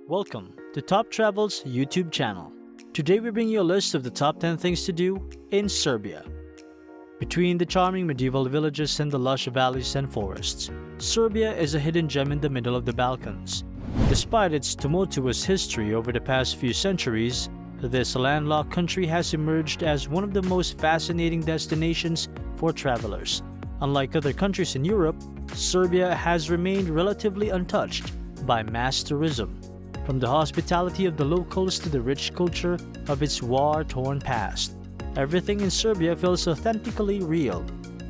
Welcome to Top Travel's YouTube channel. Today we bring you a list of the top 10 things to do in Serbia. Between the charming medieval villages and the lush valleys and forests, Serbia is a hidden gem in the middle of the Balkans. Despite its tumultuous history over the past few centuries, this landlocked country has emerged as one of the most fascinating destinations for travelers. Unlike other countries in Europe, Serbia has remained relatively untouched by mass tourism. From the hospitality of the locals to the rich culture of its war-torn past, everything in Serbia feels authentically real.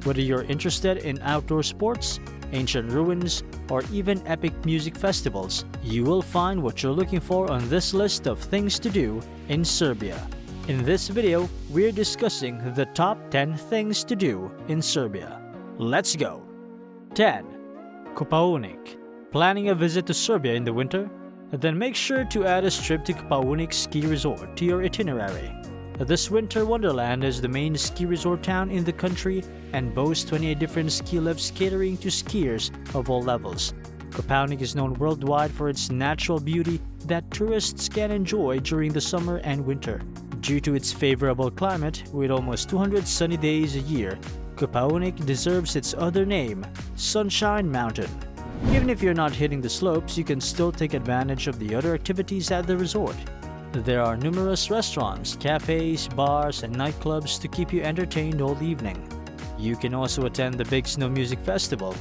Whether you're interested in outdoor sports, ancient ruins, or even epic music festivals, you will find what you're looking for on this list of things to do in Serbia. In this video, we're discussing the top 10 things to do in Serbia. Let's go! 10. Kopaonik. Planning a visit to Serbia in the winter? Then make sure to add a trip to Kopaonik Ski Resort to your itinerary. This winter wonderland is the main ski resort town in the country and boasts 28 different ski lifts catering to skiers of all levels. Kopaonik is known worldwide for its natural beauty that tourists can enjoy during the summer and winter. Due to its favorable climate, with almost 200 sunny days a year, Kopaonik deserves its other name, Sunshine Mountain. Even if you're not hitting the slopes, you can still take advantage of the other activities at the resort. There are numerous restaurants, cafes, bars, and nightclubs to keep you entertained all evening. You can also attend the Big Snow Music Festival,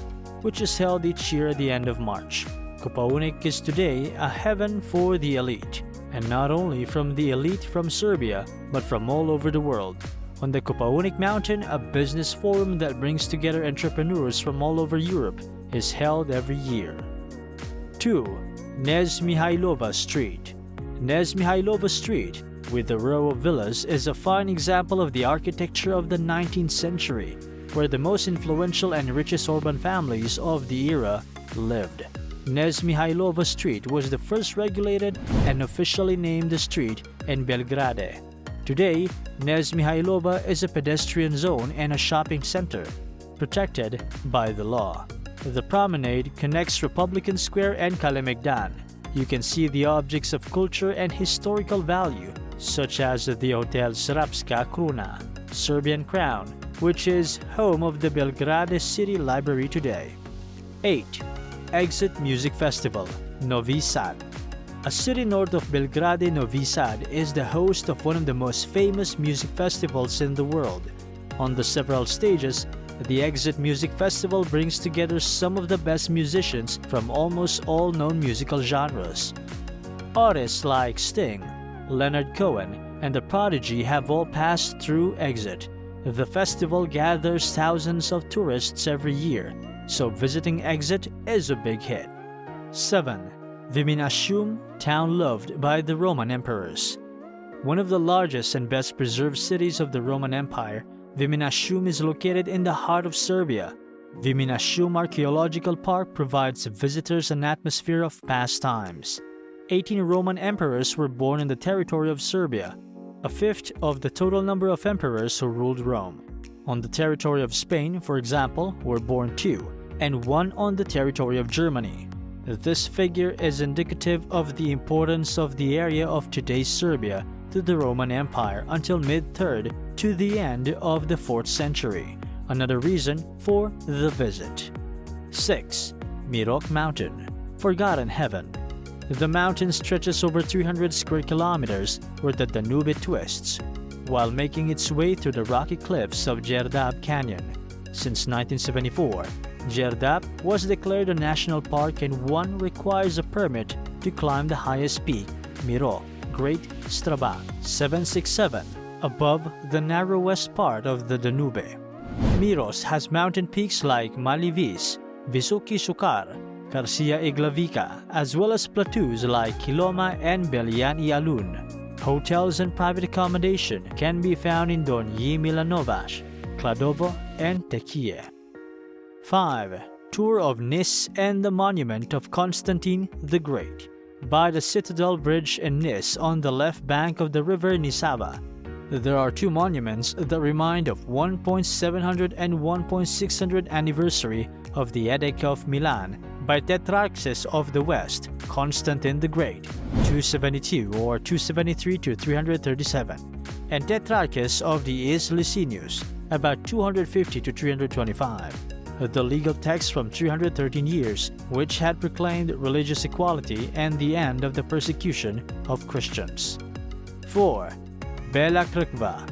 which is held each year at the end of March. Kopaonik is today a heaven for the elite, and not only from the elite from Serbia, but from all over the world. On the Kopaonik Mountain, a business forum that brings together entrepreneurs from all over Europe is held every year. 2. Knez Mihailova Street. Knez Mihailova Street, with a row of villas, is a fine example of the architecture of the 19th century, where the most influential and richest urban families of the era lived. Knez Mihailova Street was the first regulated and officially named street in Belgrade. Today, Knez Mihailova is a pedestrian zone and a shopping center, protected by the law. The promenade connects Republican Square and Kalemegdan. You can see the objects of culture and historical value, such as the Hotel Srpska Kruna, Serbian Crown, which is home of the Belgrade City Library today. 8. Exit Music Festival, Novi Sad. A city north of Belgrade, Novi Sad is the host of one of the most famous music festivals in the world. On the several stages, the Exit Music Festival brings together some of the best musicians from almost all known musical genres. Artists like Sting, Leonard Cohen, and The Prodigy have all passed through Exit. The festival gathers thousands of tourists every year, so visiting Exit is a big hit. 7. Viminashum, town loved by the Roman emperors. One of the largest and best preserved cities of the Roman Empire, Viminashum is located in the heart of Serbia. Viminashum Archaeological Park provides visitors an atmosphere of past times. 18 Roman emperors were born in the territory of Serbia, a fifth of the total number of emperors who ruled Rome. On the territory of Spain, for example, were born 2, and 1 on the territory of Germany. This figure is indicative of the importance of the area of today's Serbia to the Roman Empire until mid-3rd to the end of the 4th century, another reason for the visit. 6. Mirok Mountain, Forgotten Heaven. The mountain stretches over 300 square kilometers where the Danube twists, while making its way through the rocky cliffs of Đerdap Canyon. Since 1974, Đerdap was declared a national park and one requires a permit to climb the highest peak, Mirok, Great Straba 767, above the narrowest part of the Danube. Miros has mountain peaks like Malivis, Visoki Sukar, Karsia Iglavica, as well as plateaus like Kiloma and Belian I Alun. Hotels and private accommodation can be found in Donji Milanovac, Kladovo, and Tekije. 5. Tour of Nis and the Monument of Constantine the Great. By the Citadel Bridge in Nis on the left bank of the river Nisava, there are 2 monuments that remind of 1.700 and 1.600 anniversary of the Edict of Milan by Tetrarchs of the West, Constantine the Great. 272 or 273 to 337, and Tetrarchus of the East Licinius, about 250 to 325. The legal text from 313 years, which had proclaimed religious equality and the end of the persecution of Christians. 4. Bela Crkva,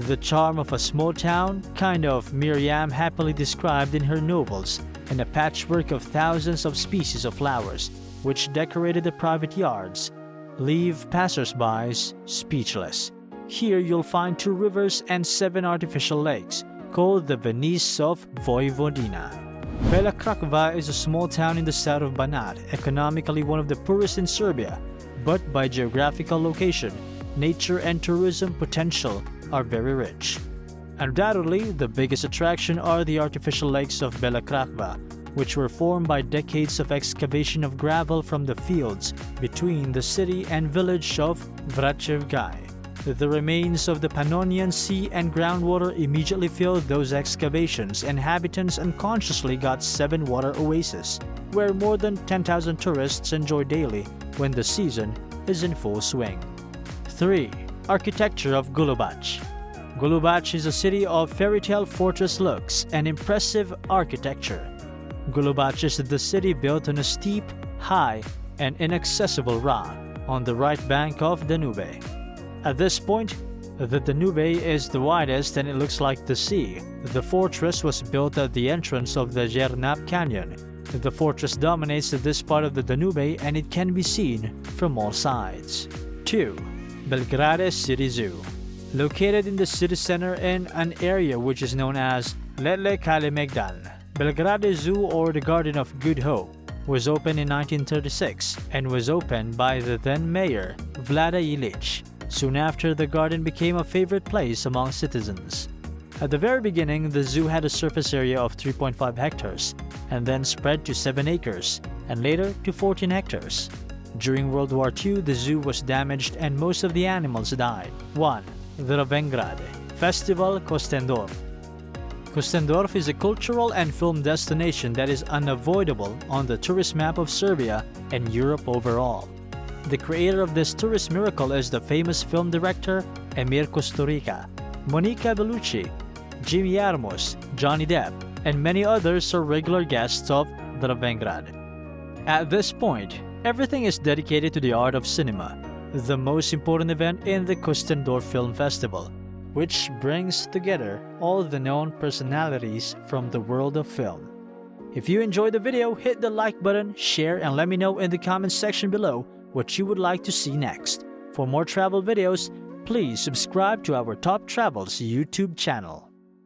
the charm of a small town, kind of Miriam happily described in her novels, and a patchwork of thousands of species of flowers, which decorated the private yards, leave passers-by speechless. Here you'll find 2 rivers and 7 artificial lakes, called the Venice of Vojvodina. Bela Crkva is a small town in the south of Banat, economically one of the poorest in Serbia, but by geographical location, nature and tourism potential are very rich. Undoubtedly, the biggest attraction are the artificial lakes of Bela Crkva, which were formed by decades of excavation of gravel from the fields between the city and village of Vrachevgai. The remains of the Pannonian Sea and groundwater immediately filled those excavations, and inhabitants unconsciously got 7 water oases, where more than 10,000 tourists enjoy daily when the season is in full swing. 3. Architecture of Golubac. Golubac is a city of fairy-tale fortress looks and impressive architecture. Golubac is the city built on a steep, high, and inaccessible rock on the right bank of Danube. At this point, the Danube is the widest and it looks like the sea. The fortress was built at the entrance of the Jernap Canyon. The fortress dominates this part of the Danube and it can be seen from all sides. 2. Belgrade City Zoo. Located in the city center in an area which is known as Lele Kalemegdan, Belgrade Zoo, or the Garden of Good Hope, was opened in 1936 and was opened by the then mayor, Vlada Ilic. Soon after, the garden became a favorite place among citizens. At the very beginning, the zoo had a surface area of 3.5 hectares and then spread to 7 acres and later to 14 hectares. During World War II, the zoo was damaged and most of the animals died. 1. The Belgrade Festival Kustendorff. Kustendorff is a cultural and film destination that is unavoidable on the tourist map of Serbia and Europe overall. The creator of this tourist miracle is the famous film director Emir Kusturica. Monica Bellucci, Jimmy Jarmusch, Johnny Depp, and many others are regular guests of the Belgrade. At this point, everything is dedicated to the art of cinema, the most important event in the Kustendorff Film Festival, which brings together all the known personalities from the world of film. If you enjoyed the video, hit the like button, share, and let me know in the comments section below what you would like to see next. For more travel videos, please subscribe to our Top Travels YouTube channel.